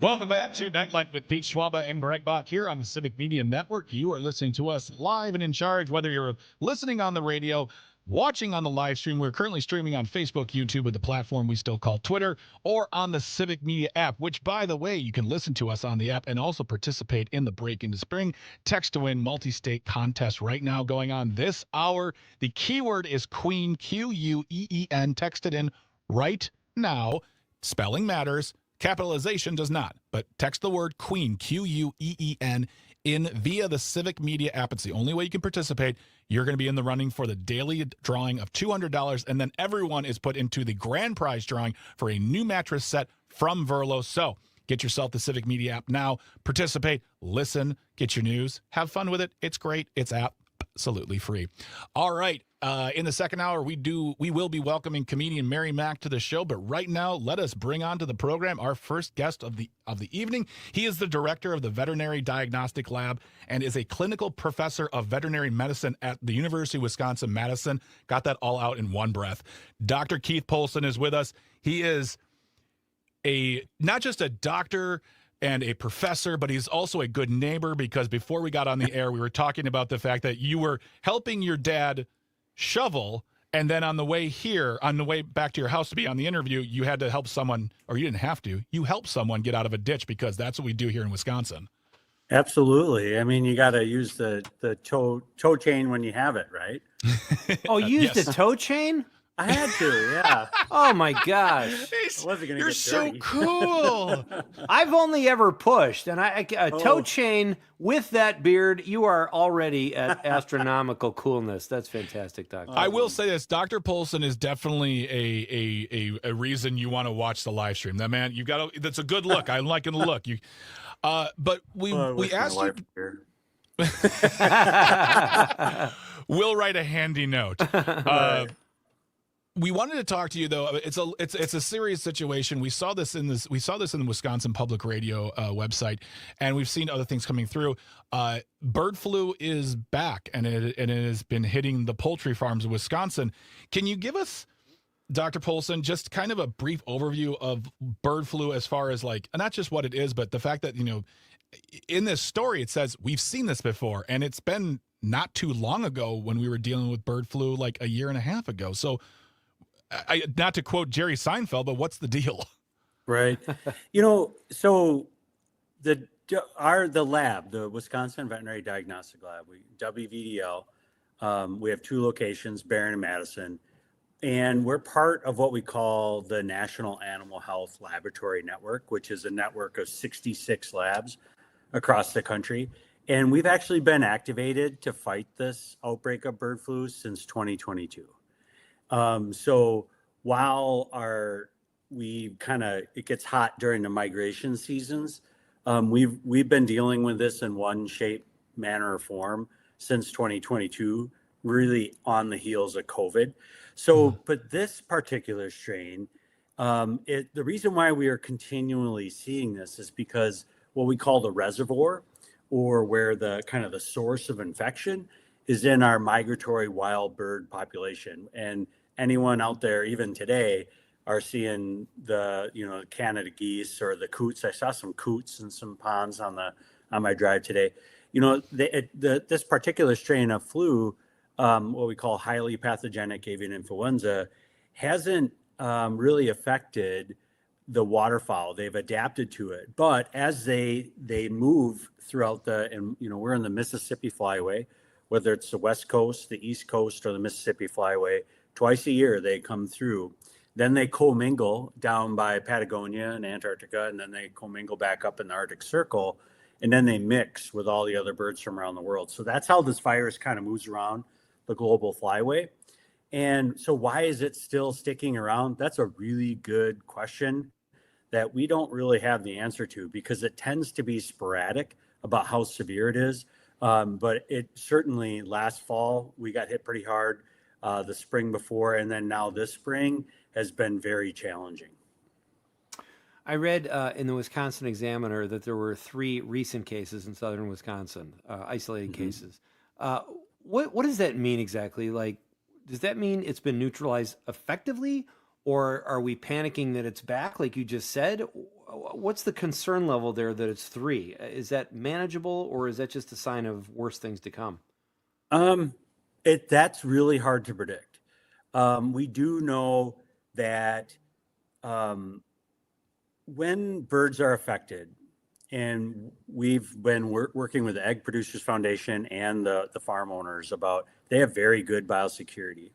Welcome back to Nite Lite with Pete Schwaba and Greg Bach here on the Civic Media Network. You are listening to us live and in charge, whether you're listening on the radio, watching on the live stream. We're currently streaming on Facebook, YouTube, with the platform we still call Twitter, or on the Civic Media app, which, by the way, you can listen to us on the app and also participate in the Break into Spring Text to Win multi-state contest right now going on this hour. The keyword is Queen, Queen. Text it in right now. Spelling matters. Capitalization does not, but text the word Queen, Queen, in via the Civic Media app. It's the only way you can participate. You're going to be in the running for the daily drawing of $200, and then everyone is put into the grand prize drawing for a new mattress set from Verlo. So get yourself the Civic Media app now. Participate, listen, get your news, have fun with it. It's great. It's absolutely free. All right. In the second hour, we will be welcoming comedian Mary Mack to the show. But right now, let us bring on to the program our first guest of the evening. He is the director of the Veterinary Diagnostic Lab and is a clinical professor of veterinary medicine at the University of Wisconsin-Madison. Got that all out in one breath. Dr. Keith Poulsen is with us. He is not just a doctor and a professor, but he's also a good neighbor, because before we got on the air, we were talking about the fact that you were helping your dad shovel, and then on the way back to your house to be on the interview, you had to help someone, or you didn't have to, you helped someone get out of a ditch, because that's what we do here in Wisconsin. Absolutely. I mean, you got to use the tow chain when you have it, right? Oh, you used yes. a tow chain? I had to, yeah. Oh my gosh. You're so cool. I've only ever pushed, and a tow chain with that beard, you are already at astronomical coolness. That's fantastic, Doctor. I will say this, Dr. Poulsen is definitely a reason you want to watch the live stream. That man, that's a good look. I'm liking the look. But we asked you. We'll write a handy note. Right. We wanted to talk to you, though. It's a serious situation. We saw this in the Wisconsin Public Radio website, and we've seen other things coming through. Bird flu is back, and it has been hitting the poultry farms of Wisconsin. Can you give us, Dr. Poulsen, just kind of a brief overview of bird flu, as far as like not just what it is, but the fact that, in this story it says we've seen this before, and it's been not too long ago when we were dealing with bird flu, like a year and a half ago. So. Not to quote Jerry Seinfeld, but what's the deal? Right. So the lab, the Wisconsin Veterinary Diagnostic Lab, WVDL, we have two locations, Barron and Madison, and we're part of what we call the National Animal Health Laboratory Network, which is a network of 66 labs across the country. And we've actually been activated to fight this outbreak of bird flu since 2022. So while it gets hot during the migration seasons, we've been dealing with this in one shape, manner, or form since 2022, really on the heels of COVID. So, but this particular strain, the reason why we are continually seeing this is because what we call the reservoir, or where the kind of the source of infection, is in our migratory wild bird population. And anyone out there, even today, are seeing the Canada geese or the coots. I saw some coots and some ponds on my drive today. This particular strain of flu, what we call highly pathogenic avian influenza, hasn't really affected the waterfowl. They've adapted to it, but as they move throughout we're in the Mississippi Flyway, whether it's the West Coast, the East Coast, or the Mississippi Flyway. Twice a year they come through. Then they commingle down by Patagonia and Antarctica, and then they commingle back up in the Arctic Circle, and then they mix with all the other birds from around the world. So that's how this virus kind of moves around the global flyway. And so why is it still sticking around? That's a really good question that we don't really have the answer to, because it tends to be sporadic about how severe it is. But it certainly, last fall, we got hit pretty hard. The spring before, and then now this spring has been very challenging. I read in the Wisconsin Examiner that there were 3 recent cases in southern Wisconsin, isolated cases. What does that mean exactly? Like, does that mean it's been neutralized effectively, or are we panicking that it's back, like you just said? what's the concern level there that it's 3? Is that manageable, or is that just a sign of worse things to come? That's really hard to predict. We do know that when birds are affected, and we've been working with the Egg Producers Foundation and the farm owners about, they have very good biosecurity.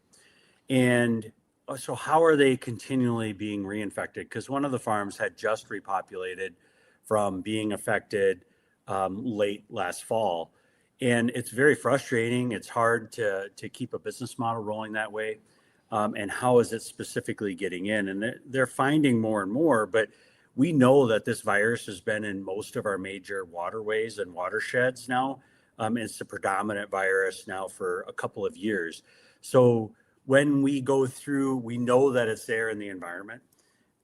And so how are they continually being reinfected? Because one of the farms had just repopulated from being affected late last fall. And it's very frustrating. It's hard to keep a business model rolling that way. And how is it specifically getting in? And they're finding more and more, but we know that this virus has been in most of our major waterways and watersheds now. It's the predominant virus now for a couple of years. So when we go through, we know that it's there in the environment,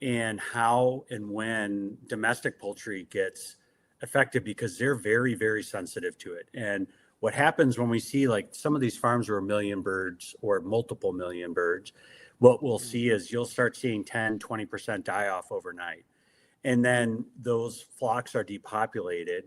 and how and when domestic poultry gets affected, because they're very, very sensitive to it. And what happens when we see, like, some of these farms are 1 million birds or multiple million birds, what we'll see is you'll start seeing 10-20% die off overnight. And then those flocks are depopulated,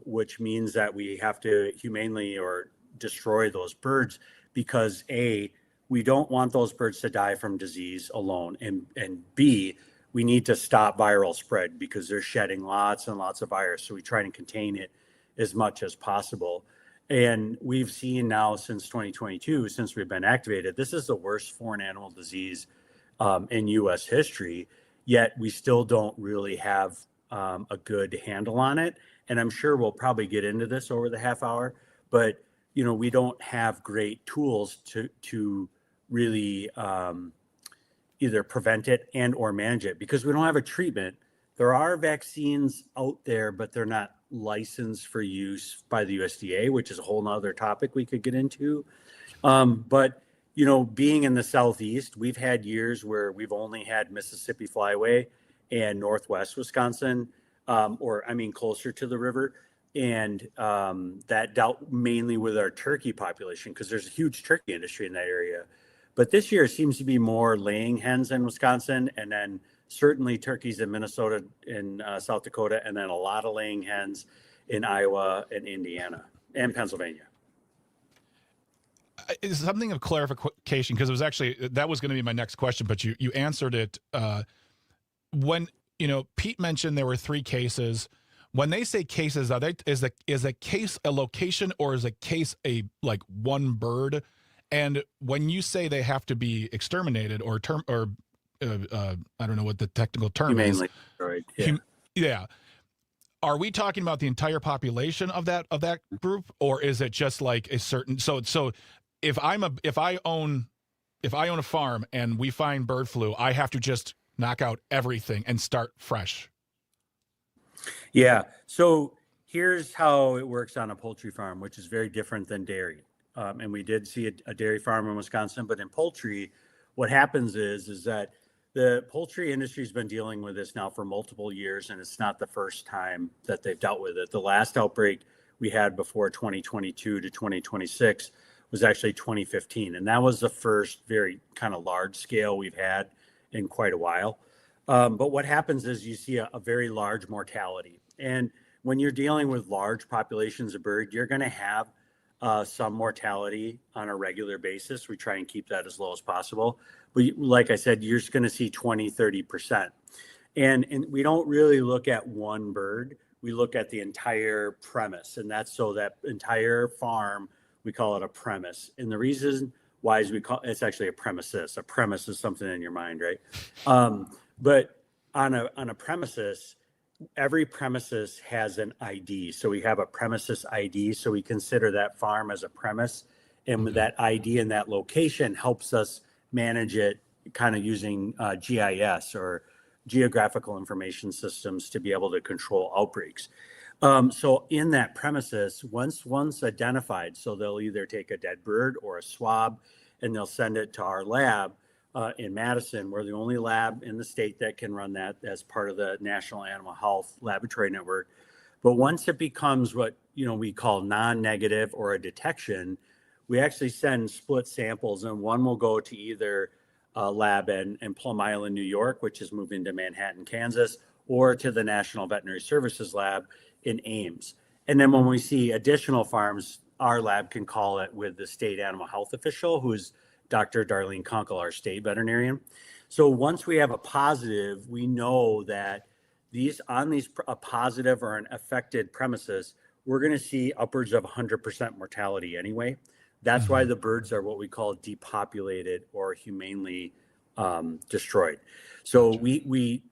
which means that we have to humanely or destroy those birds, because A, we don't want those birds to die from disease alone, and B, we need to stop viral spread because they're shedding lots and lots of virus. So we try and contain it as much as possible. And we've seen now since 2022, since we've been activated, this is the worst foreign animal disease in U.S. history. Yet we still don't really have a good handle on it. And I'm sure we'll probably get into this over the half hour, but we don't have great tools to really either prevent it and or manage it, because we don't have a treatment. There are vaccines out there, but they're not licensed for use by the USDA, which is a whole nother topic we could get into. But being in the Southeast, we've had years where we've only had Mississippi Flyway and Northwest Wisconsin, closer to the river. And that dealt mainly with our turkey population, because there's a huge turkey industry in that area. But this year it seems to be more laying hens in Wisconsin, and then certainly turkeys in Minnesota and South Dakota, and then a lot of laying hens in Iowa and Indiana and Pennsylvania. Is something of clarification, because it was actually, that was going to be my next question, but you answered it. When Pete mentioned there were 3 cases. When they say cases, is a case a location, or is a case like one bird? And when you say they have to be exterminated or I don't know what the technical term is. Humanely destroyed. Yeah. Are we talking about the entire population of that group, or is it just like a certain? So if I own a farm and we find bird flu, I have to just knock out everything and start fresh. Yeah. So here's how it works on a poultry farm, which is very different than dairy. And we did see a dairy farm in Wisconsin, but in poultry, what happens is that the poultry industry has been dealing with this now for multiple years, and it's not the first time that they've dealt with it. The last outbreak we had before 2022 to 2026 was actually 2015, and that was the first very kind of large scale we've had in quite a while. But what happens is you see a very large mortality, and when you're dealing with large populations of bird, you're going to have some mortality on a regular basis. We try and keep that as low as possible. But like I said, you're just going to see 20-30%. And we don't really look at one bird. We look at the entire premise. And that's so that entire farm, we call it a premise. And the reason why is it's actually a premises. A premise is something in your mind, right? But on a premises, every premises has an ID. So we have a premises ID. So we consider that farm as a premise. And that ID and that location helps us manage it kind of using GIS or geographical information systems to be able to control outbreaks. So in that premises, once identified, so they'll either take a dead bird or a swab and they'll send it to our lab in Madison. We're the only lab in the state that can run that as part of the National Animal Health Laboratory Network. But once it becomes what we call non-negative or a detection, we actually send split samples, and one will go to either a lab in Plum Island, New York, which is moving to Manhattan, Kansas, or to the National Veterinary Services Lab in Ames. And then when we see additional farms, our lab can call it with the state animal health official, who is Dr. Darlene Kunkel, our state veterinarian. So once we have a positive, we know that a positive or an affected premises, we're going to see upwards of 100% mortality anyway. That's why the birds are what we call depopulated or humanely destroyed. So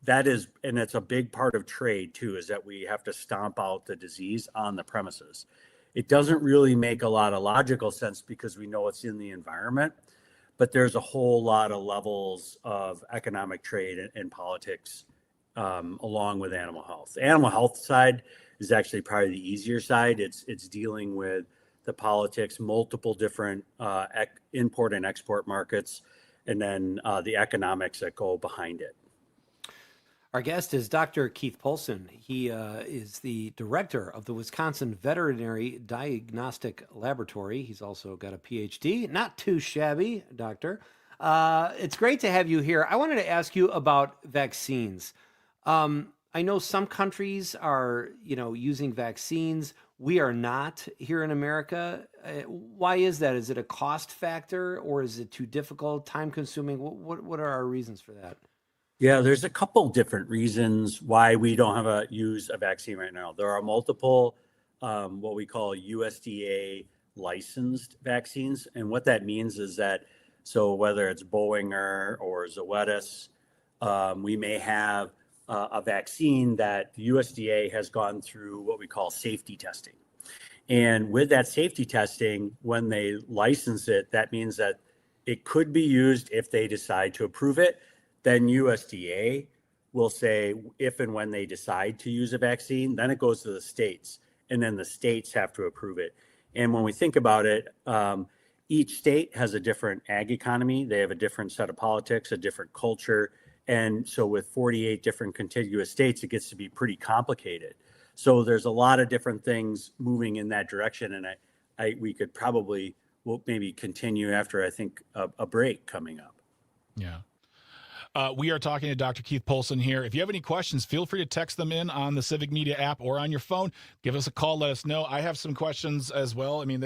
that is, and it's a big part of trade too, is that we have to stomp out the disease on the premises. It doesn't really make a lot of logical sense because we know it's in the environment, but there's a whole lot of levels of economic trade and politics along with animal health. The animal health side is actually probably the easier side. It's dealing with the politics, multiple different import and export markets, and then the economics that go behind it. Our guest is Dr. Keith Poulsen. He is the director of the Wisconsin Veterinary Diagnostic Laboratory. He's also got a PhD. Not too shabby, doctor. It's great to have you here. I wanted to ask you about vaccines. I know some countries are, using vaccines. We are not here in America. Why is that? Is it a cost factor, or is it too difficult, time consuming? What are our reasons for that? Yeah, there's a couple different reasons why we don't use a vaccine right now. There are multiple, what we call USDA licensed vaccines. And what that means is that, so whether it's Boehringer or Zoetis, we may have a vaccine that the USDA has gone through what we call safety testing. And with that safety testing, when they license it, that means that it could be used if they decide to approve it. Then USDA will say if and when they decide to use a vaccine, then it goes to the states, and then the states have to approve it. And when we think about it, each state has a different ag economy. They have a different set of politics, a different culture. And so with 48 different contiguous states, it gets to be pretty complicated. So there's a lot of different things moving in that direction. And we could probably, we'll maybe continue after, I think, a break coming up. Yeah. We are talking to Dr. Keith Poulsen here. If you have any questions, feel free to text them in on the Civic Media app or on your phone. Give us a call. Let us know. I have some questions as well. I mean,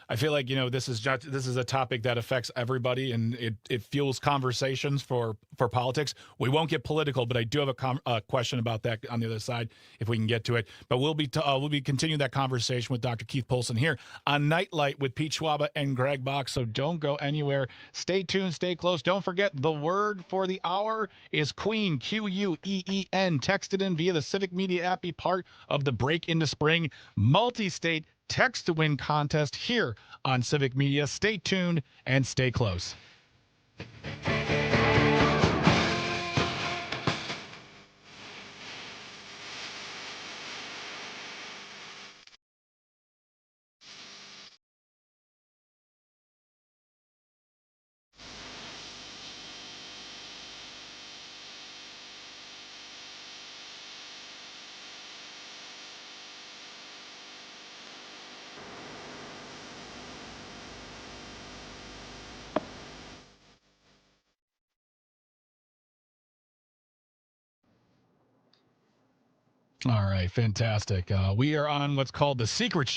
I feel like, this is a topic that affects everybody, and it fuels conversations for politics. We won't get political, but I do have a question about that on the other side if we can get to it. But we'll be continuing that conversation with Dr. Keith Poulsen here on Nite Lite with Pete Schwaba and Greg Bach. So don't go anywhere. Stay tuned. Stay close. Don't forget, the word for the hour is Queen, Queen. Text it in via the Civic Media app. Be part of the Break into Spring multi-state text to win contest here on Civic Media. Stay tuned and stay close. All right, fantastic. We are on what's called the Secret Show.